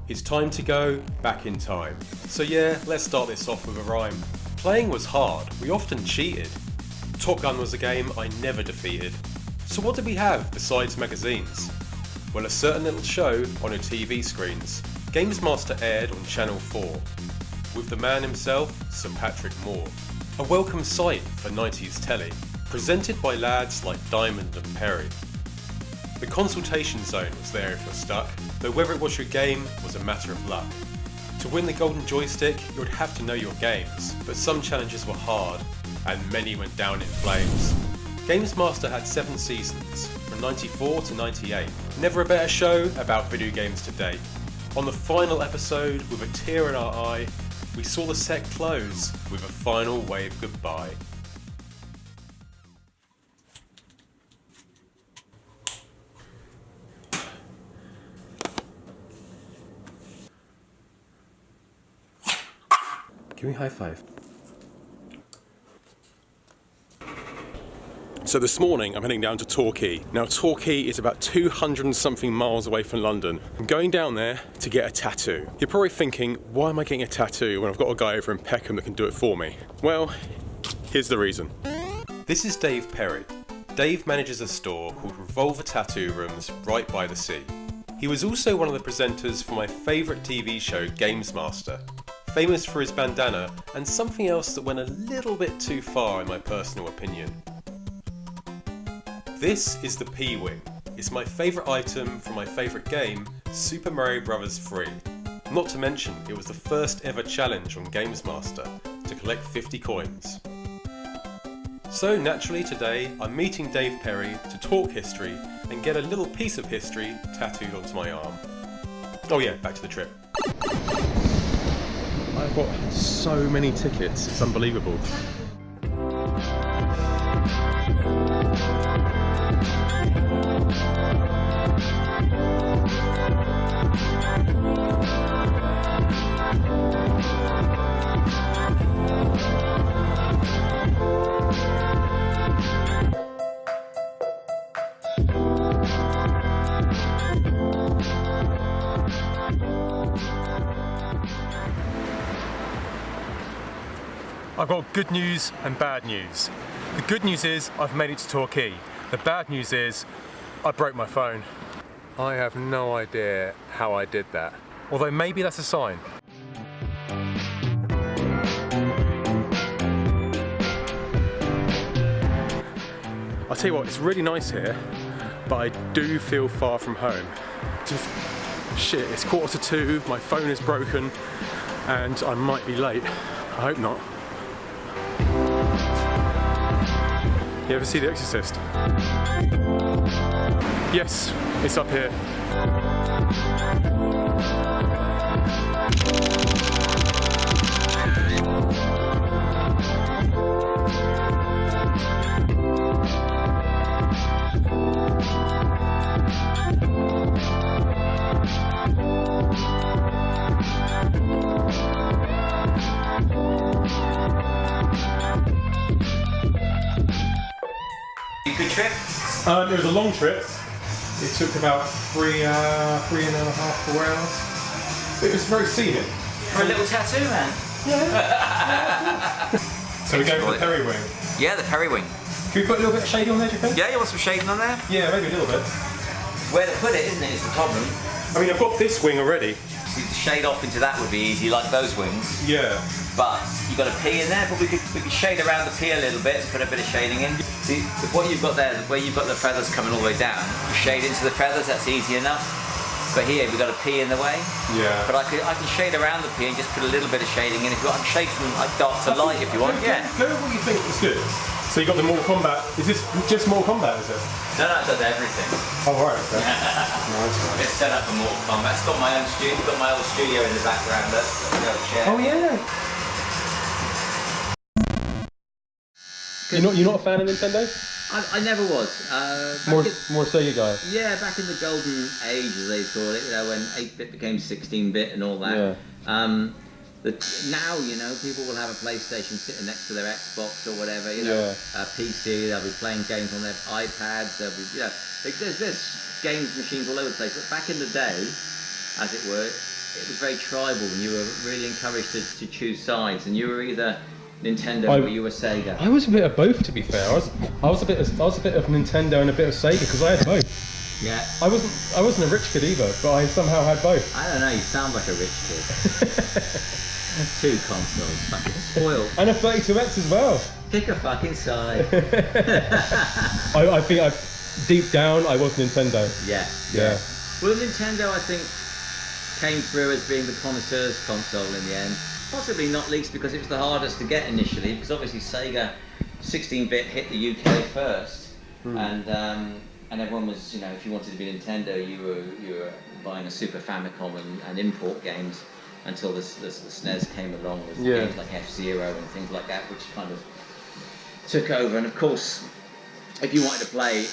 It's time to go back in time. So yeah, let's start this off with a rhyme. Playing was hard, we often cheated. Top Gun was a game I never defeated. So what did we have besides magazines? Well, a certain little show on your TV screens. Gamesmaster aired on Channel 4, with the man himself, Sir Patrick Moore. A welcome sight for 90s telly, presented by lads like Diamond and Perry. The consultation zone was there if you're stuck, though whether it was your game was a matter of luck. To win the golden joystick, you would have to know your games, but some challenges were hard, and many went down in flames. Gamesmaster had 7 seasons, from 94 to 98. Never a better show about video games to date. On the final episode, with a tear in our eye, we saw the set close with a final wave goodbye. Give me a high five. So this morning I'm heading down to Torquay. Now Torquay is about 200 and something miles away from London. I'm going down there to get a tattoo. You're probably thinking, why am I getting a tattoo when I've got a guy over in Peckham that can do it for me? Well, here's the reason. This is Dave Perry. Dave manages a store called Revolver Tattoo Rooms right by the sea. He was also one of the presenters for my favourite TV show, Gamesmaster, famous for his bandana and something else that went a little bit too far in my personal opinion. This is the P-Wing. It's my favourite item from my favourite game, Super Mario Bros. 3. Not to mention, it was the first ever challenge on Gamesmaster to collect 50 coins. So naturally today, I'm meeting Dave Perry to talk history and get a little piece of history tattooed onto my arm. Oh yeah, back to the trip. I've got so many tickets, it's unbelievable. I've got good news and bad news. The good news is I've made it to Torquay. The bad news is I broke my phone. I have no idea how I did that. Although maybe that's a sign. I'll tell you what, it's really nice here, but I do feel far from home. Just shit, it's 1:45, my phone is broken, and I might be late. I hope not. You ever see The Exorcist? Yes, it's up here. Good trip? It was a long trip. It took about 3.5, 4 hours. It was very scenic. For a little tattoo, man. Yeah. So we go for the Perry-Wing. Yeah, the Perry-Wing. Can we put a little bit of shading on there, do you think? Yeah, you want some shading on there? Yeah, maybe a little bit. Where to put it, isn't it, is the problem. I mean, I've got this wing already. See, to shade off into that would be easy, like those wings. Yeah. But you've got a P in there, but we could shade around the P a little bit and put a bit of shading in. See, what you've got there, where you've got the feathers coming all the way down, you shade into the feathers, that's easy enough. But here, we've got a P in the way. Yeah. But I can shade around the P and just put a little bit of shading in if you want. I can shade from like dark to light if you want, yeah. Go with what you think is good. So you got the Mortal Kombat, is this just Mortal Kombat, is it? No, it does everything. Oh, right, okay. Nice. It's set up for Mortal Kombat. It's got my own studio, got my old studio in the background. Oh, yeah. You're not a fan of Nintendo? I never was. More Sega guy. Yeah, back in the golden age, as they call it, you know, when 8-bit became 16-bit and all that. Yeah. Now, you know, people will have a PlayStation sitting next to their Xbox or whatever, you know, a PC, they'll be playing games on their iPads, they'll be, you know, there's games machines all over the place. But back in the day, as it were, it was very tribal, and you were really encouraged to choose sides, and you were either Nintendo or you were Sega. I was a bit of both, to be fair. I was a bit of Nintendo and a bit of Sega because I had both. Yeah. I wasn't a rich kid either, but I somehow had both. I don't know. You sound like a rich kid. 2 consoles, fucking spoiled. And a 32X as well. Pick a fucking side. I think deep down I was Nintendo. Yeah. Well, Nintendo, I think, came through as being the connoisseur's console in the end. Possibly not least because it was the hardest to get initially, because obviously Sega 16-bit hit the UK first, and everyone was, you know, if you wanted to be Nintendo, you were buying a Super Famicom and import games until the SNES came along with games like F-Zero and things like that, which kind of took over. And of course, if you wanted to play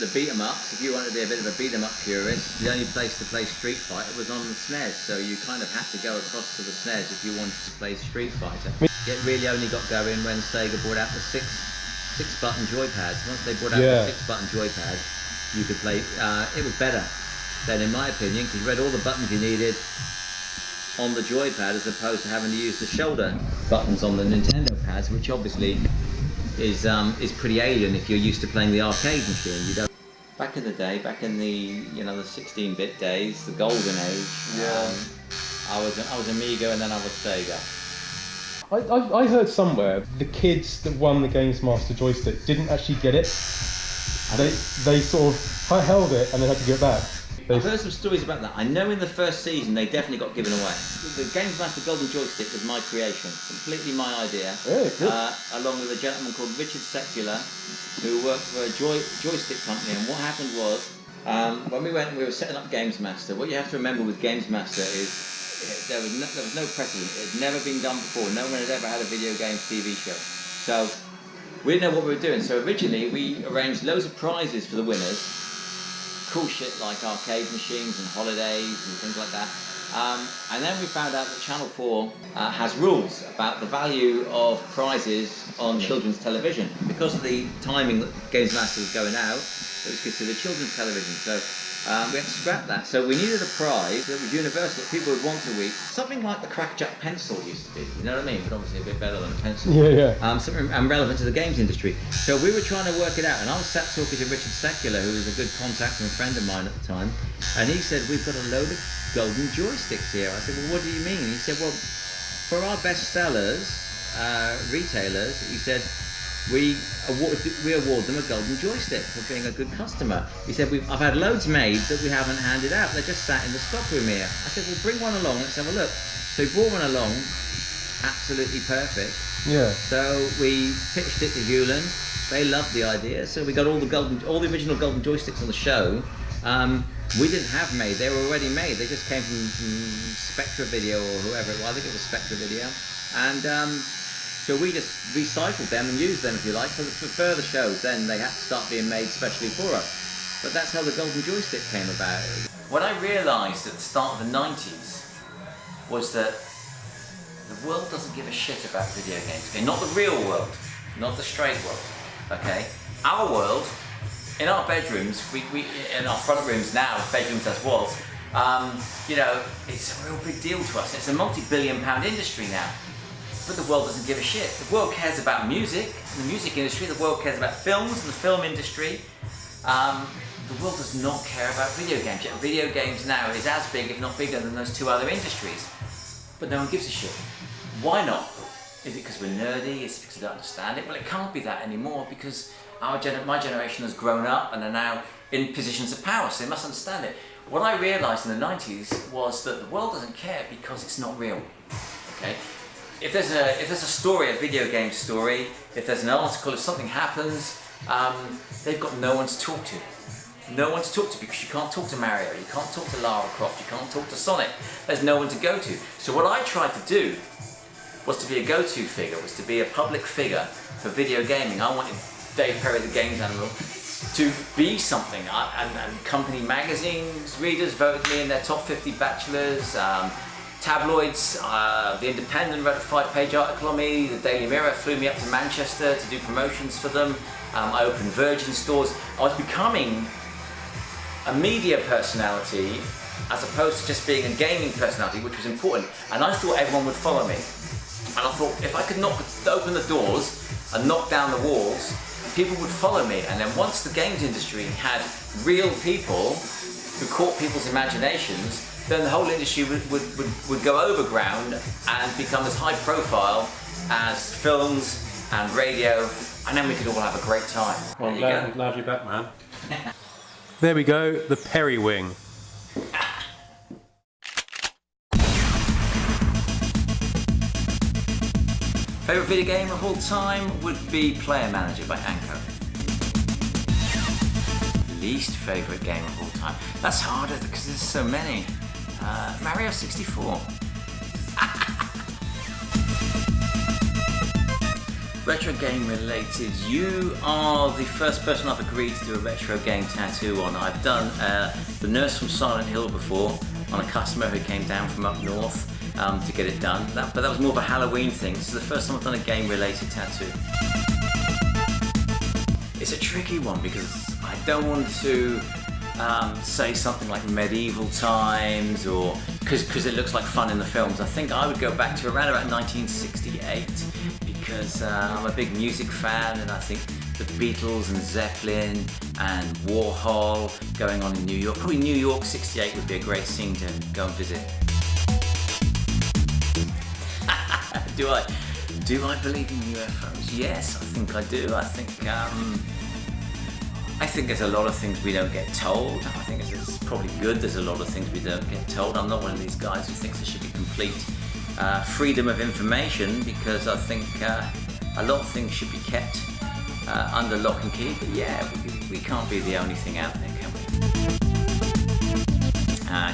the beat-em-ups, if you wanted to be a bit of a beat-em-up purist, the only place to play Street Fighter was on the SNES, so you kind of had to go across to the SNES if you wanted to play Street Fighter. It really only got going when Sega brought out the six-button joypads. Once they brought out the 6-button joypad, you could play. It was better then, in my opinion, because you had all the buttons you needed on the joypad as opposed to having to use the shoulder buttons on the Nintendo pads, which obviously is pretty alien if you're used to playing the arcade machine. You don't. Back in the day, back in the the 16-bit days, the golden age. I was Amiga and then I was Sega. I heard somewhere the kids that won the Gamesmaster joystick didn't actually get it. They sort of held it and then had to give it back. I've heard some stories about that. I know in the first season they definitely got given away. The Gamesmaster Golden Joystick was my creation, completely my idea, along with a gentleman called Richard Secular, who worked for a joystick company. And what happened was, when we were setting up Gamesmaster, what you have to remember with Gamesmaster is there was no precedent. It had never been done before. No one had ever had a video games TV show. So we didn't know what we were doing. So originally we arranged loads of prizes for the winners. Cool shit like arcade machines and holidays and things like that. And then we found out that Channel 4 has rules about the value of prizes on children's television. Because of the timing that Gamesmaster was going out, it was considered children's television. So we had to scrap that. So we needed a prize that was universal, that people would want to eat. Something like the Crackjack pencil used to be, you know what I mean? But obviously a bit better than a pencil. Something relevant to the games industry. So we were trying to work it out, and I was sat talking to Richard Secular, who was a good contact and a friend of mine at the time, and he said, we've got a load of golden joysticks here. I said, well, what do you mean? He said, well, for our best sellers, retailers, he said, we award them a golden joystick for being a good customer. He said, I've had loads made that we haven't handed out. They're just sat in the stock room here. I said, well, bring one along, let's have a look. So he brought one along, absolutely perfect. Yeah. So we pitched it to Hewland. They loved the idea. So we got all the original golden joysticks on the show. We didn't have made, they were already made. They just came from Spectra Video or whoever it was. I think it was Spectra Video. And so we just recycled them and used them, if you like, so that for further shows then they had to start being made specially for us. But that's how the golden joystick came about. What I realised at the start of the 90s was that the world doesn't give a shit about video games. Okay? Not the real world, not the straight world. Okay, our world, in our bedrooms, we in our front rooms now, bedrooms as was, it's a real big deal to us. It's a multi-billion-pound industry now. But the world doesn't give a shit. The world cares about music, the music industry. The world cares about films and the film industry. The world does not care about video games. Yet video games now is as big, if not bigger, than those two other industries. But no one gives a shit. Why not? Is it because we're nerdy? Is it because we don't understand it? Well, it can't be that anymore because my generation has grown up and are now in positions of power, so they must understand it. What I realised in the 90s was that the world doesn't care because it's not real. Okay. If there's a story, a video game story, if there's an article, if something happens, they've got no one to talk to. No one to talk to because you can't talk to Mario, you can't talk to Lara Croft, you can't talk to Sonic. There's no one to go to. So what I tried to do was to be a go-to figure, was to be a public figure for video gaming. I wanted Dave Perry, the Games Animal, to be something. And company magazines, readers voted me in their top 50 bachelors. Tabloids, The Independent wrote a 5-page article on me, the Daily Mirror flew me up to Manchester to do promotions for them, I opened Virgin stores. I was becoming a media personality as opposed to just being a gaming personality, which was important. And I thought everyone would follow me. And I thought if I could open the doors and knock down the walls, people would follow me. And then once the games industry had real people who caught people's imaginations, then the whole industry would go overground and become as high profile as films and radio, and then we could all have a great time. Well, I'm glad you're back, man. There we go, the Periwing. Favourite video game of all time would be Player Manager by Anko. Least favourite game of all time? That's harder because there's so many. Mario 64. Retro game related. You are the first person I've agreed to do a retro game tattoo on. I've done the nurse from Silent Hill before on a customer who came down from up north to get it done. But that was more of a Halloween thing. This is the first time I've done a game related tattoo. It's a tricky one because I don't want to say something like medieval times, or because it looks like fun in the films. I think I would go back to around about 1968 because I'm a big music fan, and I think the Beatles and Zeppelin and Warhol going on in New York. Probably New York 68 would be a great scene to go and visit. Do I believe in UFOs? Yes, I think I do. I think there's a lot of things we don't get told. I think it's probably good there's a lot of things we don't get told. I'm not one of these guys who thinks there should be complete freedom of information, because I think a lot of things should be kept under lock and key. But yeah, we can't be the only thing out there, can we?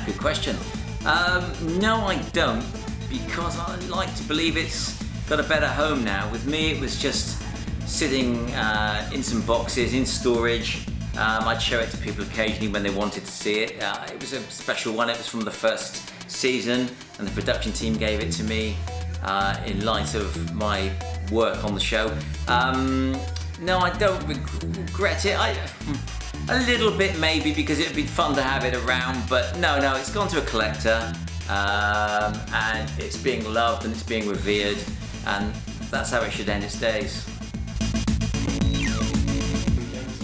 Good question. No, I don't, because I like to believe it's got a better home now. With me, it was just sitting in some boxes in storage. I'd show it to people occasionally when they wanted to see it. It was a special one. It was from the first season, and the production team gave it to me in light of my work on the show. No, I don't regret it. A little bit maybe, because it'd be fun to have it around, but no, it's gone to a collector, and it's being loved and it's being revered, and that's how it should end its days.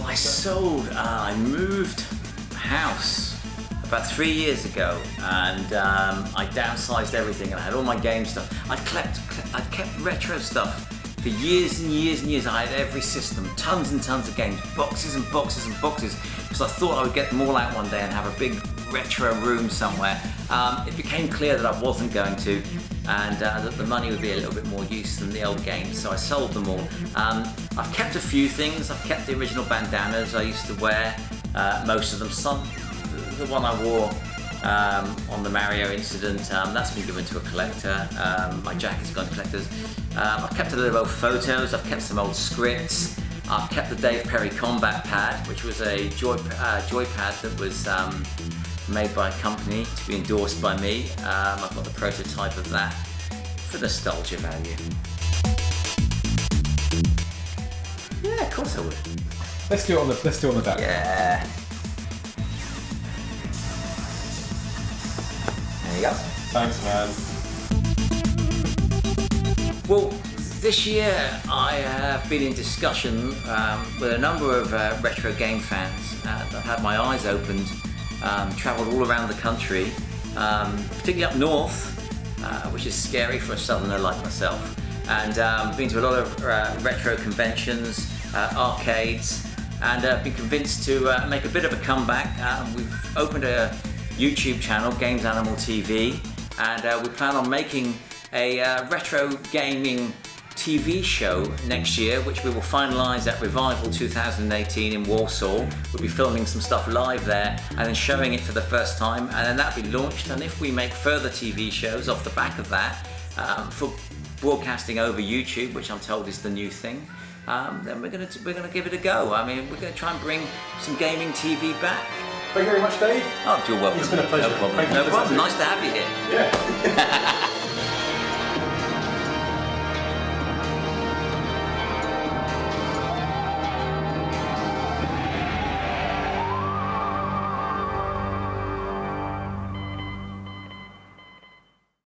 I moved house about 3 years ago, and I downsized everything, and I had all my game stuff. I'd kept retro stuff for years and years and years. I had every system, tons and tons of games, boxes and boxes and boxes, because I thought I would get them all out one day and have a big retro room somewhere. It became clear that I wasn't going to, and that the money would be a little bit more use than the old games, so I sold them all. I've kept a few things. I've kept the original bandanas I used to wear, most of them. The one I wore on the Mario incident, that's been given to a collector. My jacket's gone to collectors. I've kept a lot of old photos. I've kept some old scripts. I've kept the Dave Perry Combat Pad, which was a joypad that was made by a company to be endorsed by me. I've got the prototype of that for nostalgia value. Yeah, of course I would. Let's do it on the back. Yeah. There you go. Thanks, man. Well, this year I have been in discussion with a number of retro game fans. I've had my eyes opened, travelled all around the country, particularly up north, which is scary for a southerner like myself, and been to a lot of retro conventions, arcades, and been convinced to make a bit of a comeback. We've opened a YouTube channel, Games Animal TV, and we plan on making a retro gaming TV show next year, which we will finalise at Revival 2018 in Warsaw. We'll be filming some stuff live there and then showing it for the first time, and then that'll be launched. And if we make further TV shows off the back of that, for broadcasting over YouTube, which I'm told is the new thing, then we're gonna give it a go. I mean, we're gonna try and bring some gaming TV back. Thank you very much, Dave. Oh, you're welcome. It's been a pleasure. No problem. No problem. Nice to have you here. Yeah.